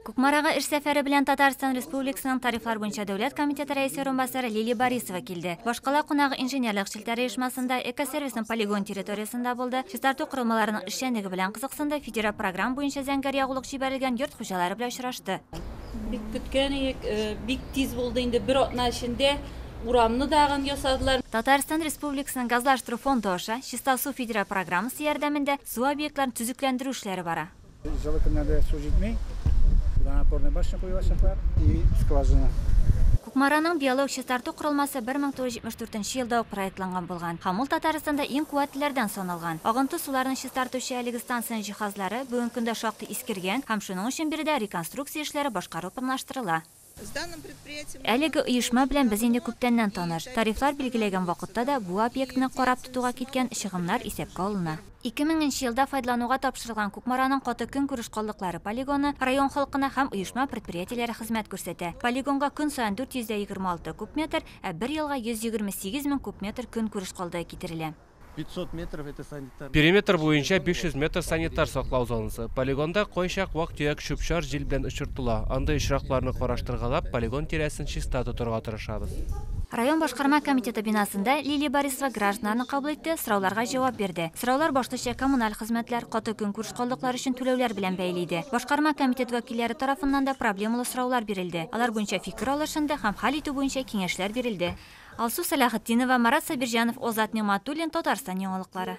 Кукмарага иш сәфәре белән Татарстан Республикасының тарифлар буенча дәүләт комитеты рәисе орынбасары Лилия Борисова килде. Башкала кунагы инженерлык челтәре оешмасында экосервисның полигон территориясында булды. Чистарту корылмаларының эшчәнлеге белән кызыксынды. Федераль программа буенча зәңгәр ягулык җибәрелгән йорт хуҗалары белән очрашты. Бик көткәнек, бик тиз булды инде бер атна эчендә. Урамны дагын ясадылар. Татарстан Республикасының газлаштыру фонды аша Чиста су федераль программасы ярдәмендә су объектларын төзекләндерү эшләре бара. Жылы көннәрдә су җитмәй. Напорный башня куйылачаклар и скважина. Кукмараның биологик чистарту корылмасы 1974 елда проектланган булган. Һәм ул Татарстанда иң куәтлеләрдән саналган. Агынты суларны чистартучы әлеге станцияның җиһазлары бүгенге көндә шактый искергән һәм шуның өчен биредә реконструкция эшләре башкару планлаштырыла. Әлеге оешма белән без инде күптәннән таныш. Тарифлар билгеләгән вакытта да бу объектны карап тотуга киткән чыгымнар исәпкә алына. 2000 елда файдалануга тапшырылган Кукмараның каты көн күреш калдыклары полигоны район халкына һәм оешма предприятиеләре хезмәт күрсәтә. Полигонга көн саен 426 куб метр, ә бер елга 128 мең куб метр көн күреш калдыгы китерелә. 500 метров это санитар. Периметр буенча 500 метр санитар саклау зонасы. Полигонда койчак вак-төяк чүп-чар җил белән очыртыла. Анда очракларны караштыргалап, полигон тирәсен чиста тотырга тырышабыз. Район башкарма комитеты бинасында Лилия Борисова гражданнарны кабул итте, сорауларга җавап берде. Сораулар башлыча коммуналь хезмәтләр, каты көн күреш калдыклары өчен түләүләр белән бәйле иде. Башкарма комитет вәкилләре тарафыннан да проблемалы сораулар бирелде. Алар буенча фикер алышынды һәм хәл итү буенча киңәшләр бирелде. Алсу Салахетдинова, Марат Сабирҗанов, Озат Нигъмәтуллин, Татарстан яңалыклары.